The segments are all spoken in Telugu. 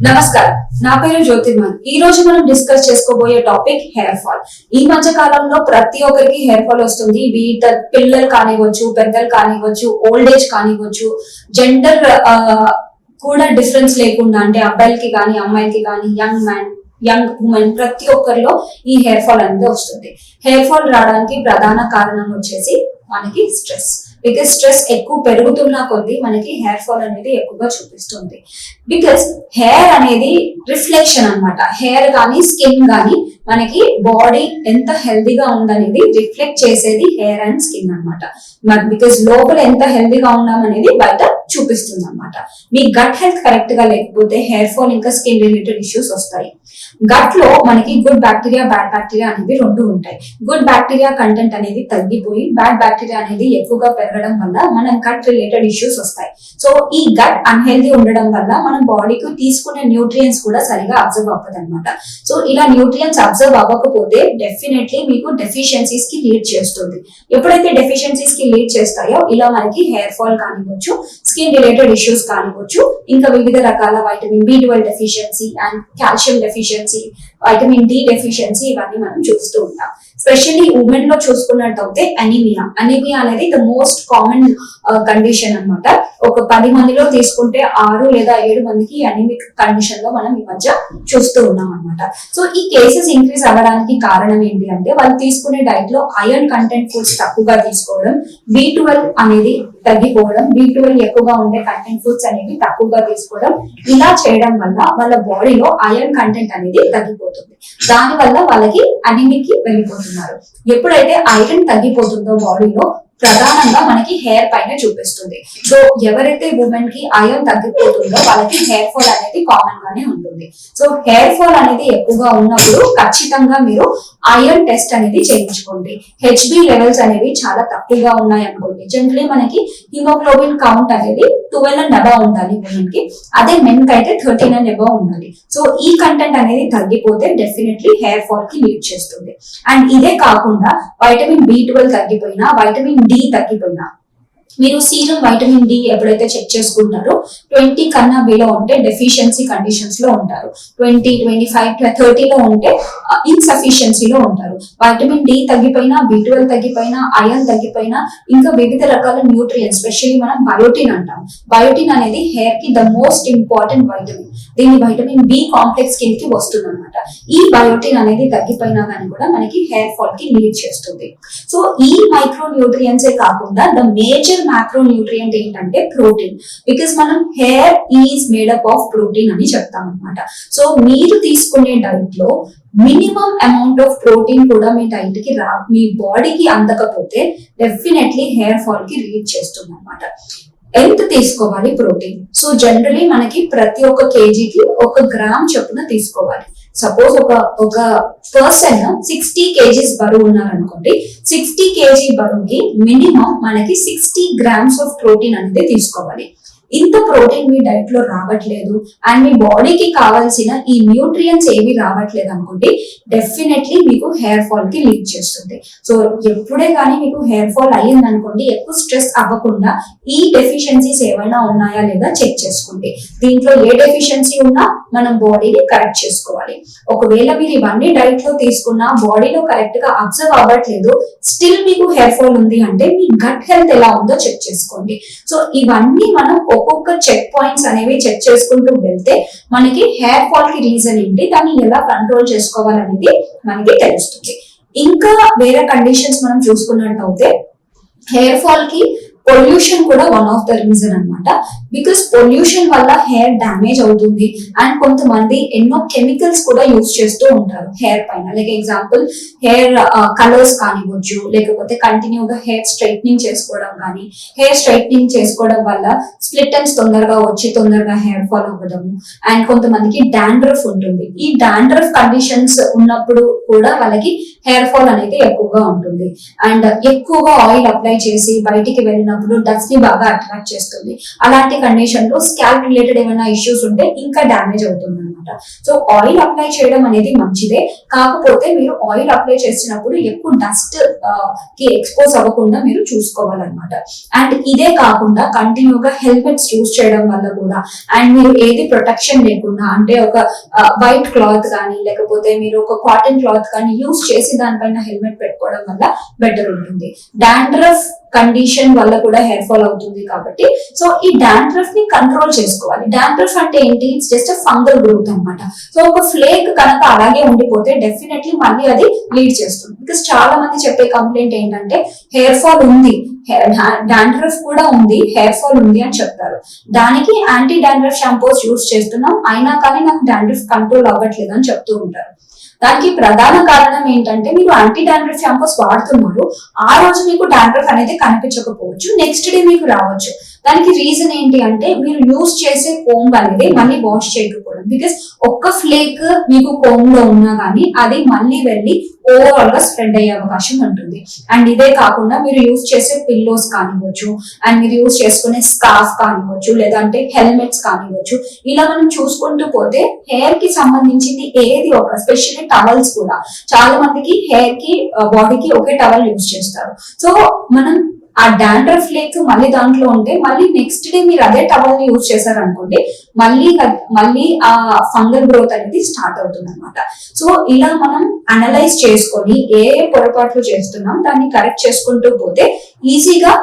నమస్కారం, నా పేరు జ్యోతిర్మన్. ఈ రోజు మనం డిస్కస్ చేసుకోబోయే టాపిక్ హెయిర్ ఫాల్. ఈ మధ్య కాలంలో ప్రతి ఒక్కరికి హెయిర్ ఫాల్ వస్తుంది. పిల్లలు కానివ్వచ్చు, పెద్దలు కానివ్వచ్చు, ఓల్డ్ ఏజ్ కానివ్వచ్చు, జెండర్ కూడా డిఫరెన్స్ లేకుండా, అంటే అబ్బాయిలకి కానీ అమ్మాయిలకి కానీ, యంగ్ ఉమెన్ ప్రతి ఒక్కరిలో ఈ హెయిర్ ఫాల్ అనేది వస్తుంది. హెయిర్ ఫాల్ రావడానికి ప్రధాన కారణం వచ్చేసి మనకి స్ట్రెస్. బికాస్ స్ట్రెస్ ఎక్కువ పెరుగుతున్న కొద్దీ మనకి హెయిర్ ఫాల్ అనేది ఎక్కువగా చూపిస్తుంది. బికాస్ హెయిర్ అనేది రిఫ్లెక్షన్ అన్నమాట. హెయిర్ కానీ స్కిన్ కానీ మనకి బాడీ ఎంత హెల్దీగా ఉందనేది రిఫ్లెక్ట్ చేసేది హెయిర్ అండ్ స్కిన్ అనమాట. బికాస్ లోపల ఎంత హెల్దీగా ఉన్నాం అనేది బయట చూపిస్తుంది అనమాట. మీ గట్ హెల్త్ కరెక్ట్ గా లేకపోతే హెయిర్ ఫాల్ ఇంకా స్కిన్ రిలేటెడ్ ఇష్యూస్ వస్తాయి. గట్ లో మనకి గుడ్ బ్యాక్టీరియా, బ్యాడ్ బ్యాక్టీరియా అనేవి రెండు ఉంటాయి. గుడ్ బ్యాక్టీరియా కంటెంట్ అనేది తగ్గిపోయి బ్యాడ్ బ్యాక్టీరియా అనేది ఎక్కువగా పెరగడం వల్ల మనం గట్ రిలేటెడ్ ఇష్యూస్ వస్తాయి. సో ఈ గట్ అన్హెల్దీ ఉండడం వల్ల మనం బాడీకి తీసుకునే న్యూట్రియన్స్ కూడా సరిగా అబ్జర్వ్ అవ్వదు అనమాట. సో ఇలా న్యూట్రియన్స్ అబ్జర్వ్ అవ్వకపోతే డెఫినెట్లీ మీకు డెఫిషియన్సీస్ కి లీడ్ చేస్తుంది. ఎప్పుడైతే డెఫిషియన్సీస్ కి లీడ్ చేస్తాయో ఇలా మనకి హెయిర్ ఫాల్ కానివ్వచ్చు, స్కిన్ రిలేటెడ్ ఇష్యూస్ కానివ్వచ్చు, ఇంకా వివిధ రకాల vitamin B12 deficiency and calcium deficiency, vitamin D deficiency ఇవన్నీ మనం చూస్తూ ఉంటాం. స్పెషల్లీ ఉమెన్ లో చూసుకున్నట్టయితే అనీమియా అనేది ద మోస్ట్ కామన్ కండిషన్ అన్నమాట. ఒక 10 మందిలో తీసుకుంటే 6 లేదా 7 మందికి అనీమిక్ కండిషన్ లో మనం ఈ మధ్య చూస్తూ ఉన్నాం అనమాట. సో ఈ కేసెస్ ఇంక్రీజ్ అవ్వడానికి కారణం ఏంటి అంటే వాళ్ళు తీసుకునే డైట్ లో ఐరన్ కంటెంట్ ఫుడ్స్ తక్కువగా తీసుకోవడం, B12 అనేది తగ్గిపోవడం, B12 ఎక్కువగా ఉండే కంటెంట్ ఫుడ్స్ అనేవి తక్కువగా తీసుకోవడం. ఇలా చేయడం వల్ల వాళ్ళ బాడీలో ఐరన్ కంటెంట్ అనేది తగ్గిపోతుంది. దాని వల్ల వాళ్ళకి అనీమిక్ కి వెళ్ళిపోతున్నారు. ఎప్పుడైతే ఐరన్ తగ్గిపోతుందో బాడీలో ప్రధానంగా మనకి హెయిర్ పైన చూపిస్తుంది. సో ఎవరైతే ఉమెన్ కి ఐరన్ తగ్గిపోతుందో వాళ్ళకి హెయిర్ ఫాల్ అనేది కామన్ గానే ఉంటుంది. సో హెయిర్ ఫాల్ అనేది ఎక్కువగా ఉన్నప్పుడు ఖచ్చితంగా మీరు ఐరన్ టెస్ట్ అనేది చేయించుకోండి. HB లెవెల్స్ అనేవి చాలా తక్కువగా ఉన్నాయి అనుకోండి. జనరలీ మనకి హిమోగ్లోబిన్ కౌంట్ అనేది 12 and above ఉండాలి ఉమెన్ కి. అదే మెన్ కి అయితే 13 and above ఉండాలి. సో ఈ కంటెంట్ అనేది తగ్గిపోతే డెఫినెట్లీ హెయిర్ ఫాల్ కి లీడ్ చేస్తుంది. అండ్ ఇదే కాకుండా వైటమిన్ B12 తగ్గిపోయినా, వైటమిన్ D తగ్గిపోయినా, మీరు సీరం వైటమిన్ D ఎప్పుడైతే చెక్ చేసుకుంటారో 20 కన్నా బిలో ఉంటే డెఫిషియన్సీ కండిషన్స్ లో ఉంటారు. 20, 25, 30 లో ఉంటే ఇన్సఫిషియన్సీలో ఉంటారు. వైటమిన్ D తగ్గిపోయినా, B12 తగ్గిపోయినా, ఐరన్ తగ్గిపోయినా, ఇంకా వివిధ రకాల న్యూట్రియన్స్, స్పెషల్లీ మనం బయోటిన్ అంటాం. బయోటిన్ అనేది హెయిర్ కి ద మోస్ట్ ఇంపార్టెంట్ వైటమిన్. దీని వైటమిన్ B కాంప్లెక్స్ కిందకి వస్తుంది అనమాట. ఈ బయోటిన్ అనేది తగ్గిపోయినా కానీ కూడా మనకి హెయిర్ ఫాల్ కి లీడ్ చేస్తుంది. సో ఈ మైక్రో న్యూట్రియన్సే కాకుండా ద మేజర్ మ్యాక్రో న్యూట్రియంట్ ఏంటంటే ప్రోటీన్. బికాస్ మనం hair is made up of protein అని చెప్తాం అనమాట. సో మీరు తీసుకునే డైట్ లో మినిమం అమౌంట్ ఆఫ్ ప్రోటీన్ కూడా మీ డైట్ కి మీ బాడీకి అందకపోతే డెఫినెట్లీ హెయిర్ ఫాల్ కి లీడ్ చేస్తుంది అనమాట. ఎంత తీసుకోవాలి ప్రోటీన్? సో జనరలీ మనకి ప్రతి ఒక్క కేజీకి 1 గ్రామ్ చొప్పున తీసుకోవాలి. సపోజ్ ఒక పర్సన్ 60 kgs బరువు ఉన్నారనుకోండి, 60 kg బరువుకి మినిమం మనకి 60 grams ఆఫ్ ప్రోటీన్ అనేది తీసుకోవాలి. ఇంత ప్రోటీన్ మీ డైట్ లో రావట్లేదు అండ్ మీ బాడీకి కావాల్సిన ఈ న్యూట్రియన్స్ ఏవి రావట్లేదు అనుకోండి, డెఫినెట్లీ మీకు హెయిర్ ఫాల్ కి లీడ్ చేస్తుంది. సో ఎప్పుడే కానీ మీకు హెయిర్ ఫాల్ అయ్యింది అనుకోండి, ఎక్కువ స్ట్రెస్ అవ్వకుండా ఈ డెఫిషియన్సీస్ ఏమైనా ఉన్నాయా లేదా చెక్ చేసుకోండి. దీంట్లో ఏ డెఫిషియన్సీ ఉన్నా మనం బాడీని కరెక్ట్ చేసుకోవాలి. ఒకవేళ మీరు ఇవన్నీ డైట్ లో తీసుకున్నా బాడీలో కరెక్ట్ గా అబ్జర్వ్ అవ్వట్లేదు, స్టిల్ మీకు హెయిర్ ఫాల్ ఉంది అంటే మీ గట్ హెల్త్ ఎలా ఉందో చెక్ చేసుకోండి. సో ఇవన్నీ మనం ఒక్కొక్క చెక్ పాయింట్స్ అనేవి చెక్ చేసుకుంటూ వెళ్తే మనకి హెయిర్ ఫాల్ కి రీజన్ ఏంటి, దాన్ని ఎలా కంట్రోల్ చేసుకోవాలనేది మనకి తెలుస్తుంది. ఇంకా వేరే కండిషన్స్ మనం చూసుకున్నట్టయితే హెయిర్ ఫాల్ కి పొల్యూషన్ కూడా వన్ ఆఫ్ ద రీజన్ అనమాట. బికాస్ పొల్యూషన్ వల్ల హెయిర్ డ్యామేజ్ అవుతుంది అండ్ కొంతమంది ఎన్నో కెమికల్స్ కూడా యూజ్ చేస్తూ ఉంటారు హెయిర్ పైన. లైక్ ఎగ్జాంపుల్ హెయిర్ కలర్స్ కానివ్వచ్చు, లేకపోతే కంటిన్యూగా హెయిర్ స్ట్రైట్నింగ్ చేసుకోవడం కానీ, హెయిర్ స్ట్రైట్నింగ్ చేసుకోవడం వల్ల స్ప్లిట్ ఎండ్స్ తొందరగా వచ్చి తొందరగా హెయిర్ ఫాల్ అవ్వడము. అండ్ కొంతమందికి డాండ్రఫ్ ఉంటుంది. ఈ డాండ్రఫ్ కండిషన్స్ ఉన్నప్పుడు కూడా వాళ్ళకి హెయిర్ ఫాల్ అనేది ఎక్కువగా ఉంటుంది. అండ్ ఎక్కువగా ఆయిల్ అప్లై చేసి బయటికి వెళ్ళిన డస్ట్ ని బాగా అట్రాక్ట్ చేస్తుంది. అలాంటి కండిషన్ లో స్కాల్ప్ రిలేటెడ్ ఏమైనా ఇష్యూస్ ఉంటే ఇంకా డ్యామేజ్ అవుతుంది అనమాట. అనమాట. సో ఆయిల్ అప్లై చేయడం అనేది మంచిదే, కాకపోతే మీరు ఆయిల్ అప్లై చేసినప్పుడు ఎక్కువ డస్ట్ కి ఎక్స్పోజ్ అవ్వకుండా మీరు చూసుకోవాలన్నమాట. అండ్ ఇదే కాకుండా కంటిన్యూగా హెల్మెట్స్ యూజ్ చేయడం వల్ల కూడా, అండ్ మీరు ఏది ప్రొటెక్షన్ లేకుండా అంటే ఒక వైట్ క్లాత్ కానీ లేకపోతే మీరు ఒక కాటన్ క్లాత్ కానీ యూజ్ చేసి దానిపైన హెల్మెట్ పెట్టుకోవడం వల్ల బెటర్ ఉంటుంది. డాండ్రఫ్ కండిషన్ వల్ల కూడా హెయిర్ ఫాల్ అవుతుంది కాబట్టి సో ఈ డాండ్రఫ్ ని కంట్రోల్ చేసుకోవాలి. డాండ్రఫ్ అంటే ఏంటి? ఇట్స్ జస్ట్ ఫంగల్ గ్రోత్ అనమాట. సో ఒక ఫ్లేక్ కనుక అలాగే ఉండిపోతే డెఫినెట్లీ మళ్ళీ అది లీడ్ చేస్తుంది. బికాస్ చాలా మంది చెప్పే కంప్లైంట్ ఏంటంటే హెయిర్ ఫాల్ ఉంది, డాండ్రఫ్ కూడా ఉంది, హెయిర్ ఫాల్ ఉంది అని చెప్తారు. దానికి యాంటీ డాండ్రఫ్ షాంపూస్ యూజ్ చేస్తున్నాం, అయినా కానీ నాకు డాండ్రఫ్ కంట్రోల్ అవ్వట్లేదు అని చెప్తూ ఉంటారు. దానికి ప్రధాన కారణం ఏంటంటే మీరు యాంటీ డాండ్రఫ్ షాంపూస్ వాడుతున్నారు, ఆ రోజు మీకు డాండ్రఫ్ అనేది కనిపించకపోవచ్చు, నెక్స్ట్ డే మీకు రావచ్చు. దానికి రీజన్ ఏంటి అంటే మీరు యూజ్ చేసే కోంబ్ అనేది మళ్ళీ వాష్ చేయకపోవడం. బికాస్ ఒక్క ఫ్లేక్ మీకు కోంబ్ లో ఉన్నా కానీ అది మళ్ళీ వెళ్ళి ఓవరాల్ గా స్ప్రెడ్ అయ్యే అవకాశం ఉంటుంది. అండ్ ఇదే కాకుండా మీరు యూజ్ చేసే పిల్లోస్ కానివ్వచ్చు, అండ్ మీరు యూజ్ చేసుకునే స్కార్ఫ్ కానివ్వచ్చు, లేదంటే హెల్మెట్స్ కానివ్వచ్చు, ఇలా మనం చూసుకుంటూ పోతే హెయిర్ కి సంబంధించింది ఏది ఒక, ఎస్పెషల్లీ టవల్స్ కూడా చాలా మందికి హెయిర్ కి బాడీకి ఒకే టవల్ యూజ్ చేస్తారు. సో మనం ఆ డాండ్రఫ్ ఫ్లేక్ మళ్ళీ దాంట్లో ఉంటే మళ్ళీ నెక్స్ట్ డే మీరు అదే టవల్ ని యూజ్ చేశారు అనుకోండి, మళ్ళీ ఆ ఫంగల్ గ్రోత్ అనేది స్టార్ట్ అవుతుంది అనమాట. సో ఇలా మనం అనలైజ్ చేసుకొని ఏ పొరపాట్లు చేస్తున్నాం దాన్ని కరెక్ట్ చేసుకుంటూ పోతే ఈజీగా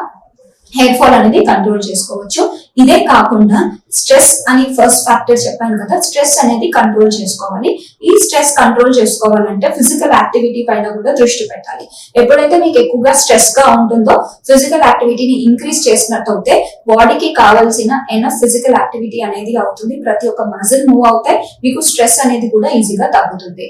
హెయిర్ ఫాల్ అనేది కంట్రోల్ చేసుకోవచ్చు. ఇదే కాకుండా స్ట్రెస్ అని ఫస్ట్ ఫ్యాక్టర్ చెప్పాను కదా, స్ట్రెస్ అనేది కంట్రోల్ చేసుకోవాలి. ఈ స్ట్రెస్ కంట్రోల్ చేసుకోవాలంటే ఫిజికల్ యాక్టివిటీ పైన కూడా దృష్టి పెట్టాలి. ఎప్పుడైతే మీకు ఎక్కువగా స్ట్రెస్ గా ఉంటుందో ఫిజికల్ యాక్టివిటీని ఇంక్రీజ్ చేసినట్టు అయితే బాడీకి కావాల్సిన ఎనఫ్ ఫిజికల్ యాక్టివిటీ అనేది అవుతుంది, ప్రతి ఒక్క మజిల్ మూవ్ అవుతాయి, మీకు స్ట్రెస్ అనేది కూడా ఈజీగా తగ్గుతుంది.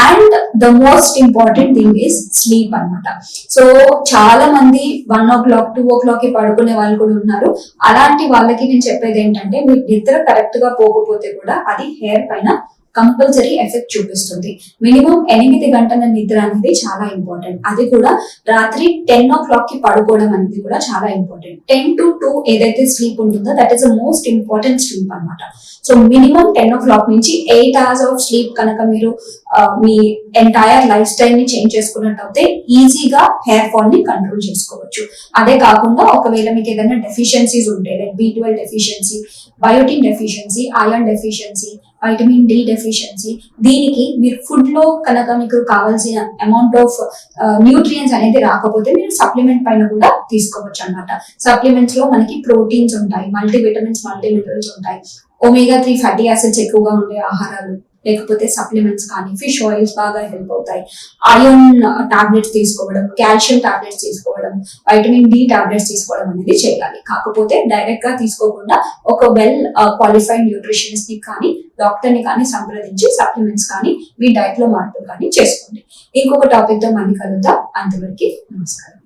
And the most important thing is sleep అన్నమాట. సో చాలా మంది 1 o'clock 2 o'clock పడుకునే వాళ్ళు కూడా ఉన్నారు. అలాంటి వాళ్ళకి నేను చెప్పేది ఏంటంటే మీరు నిద్ర కరెక్ట్ గా పోకపోతే కూడా అది హెయిర్ పైన కంపల్సరీ ఎఫెక్ట్ చూపిస్తుంది. మినిమం 8 గంటల నిద్ర అనేది చాలా ఇంపార్టెంట్. అది కూడా రాత్రి 10 o'clock పడుకోవడం అనేది కూడా చాలా ఇంపార్టెంట్. 10 to 2 ఏదైతే స్లీప్ ఉంటుందో that is the most important sleep అన్నమాట. సో మినిమం 10 o'clock నుంచి 8 hours ఆఫ్ స్లీప్ కనుక మీరు మీ ఎంటైర్ లైఫ్ స్టైల్ ని చేంజ్ చేసుకున్నట్టయితే ఈజీగా హెయిర్ ఫాల్ ని కంట్రోల్ చేసుకోవచ్చు. అదే కాకుండా ఒకవేళ మీకు ఏదైనా డెఫిషియన్సీస్ ఉంటే like B12 deficiency, biotin deficiency, iron deficiency, vitamin D deficiency, దీనికి మీరు ఫుడ్ లో కనుక మీకు కావాల్సిన అమౌంట్ ఆఫ్ న్యూట్రియన్స్ అనేది రాకపోతే మీరు సప్లిమెంట్ పైన కూడా తీసుకోవచ్చు అన్నమాట. సప్లిమెంట్స్ లో మనకి ప్రోటీన్స్ ఉంటాయి, మల్టీవిటమిన్స్, మల్టీ మినరల్స్ ఉంటాయి, ఒమేగా 3 ఫ్యాటీ యాసిడ్స్ ఎక్కువగా ఉండే ఆహారాలు లేకపోతే సప్లిమెంట్స్ కానీ ఫిష్ ఆయిల్స్ బాగా హెల్ప్ అవుతాయి. ఐరన్ టాబ్లెట్స్ తీసుకోవడం, కాల్షియం టాబ్లెట్స్ తీసుకోవడం, వైటమిన్ డి టాబ్లెట్స్ తీసుకోవడం అనేది చేయాలి. కాకపోతే డైరెక్ట్ గా తీసుకోకుండా ఒక వెల్ క్వాలిఫైడ్ న్యూట్రిషనిస్ట్ ని కానీ డాక్టర్ ని కానీ సంప్రదించి సప్లిమెంట్స్ కానీ మీ డైట్ లో మార్పులు కానీ చేసుకోండి. ఇంకొక టాపిక్ తో మళ్ళీ కలుద్దాం. అంతవరకు నమస్కారం.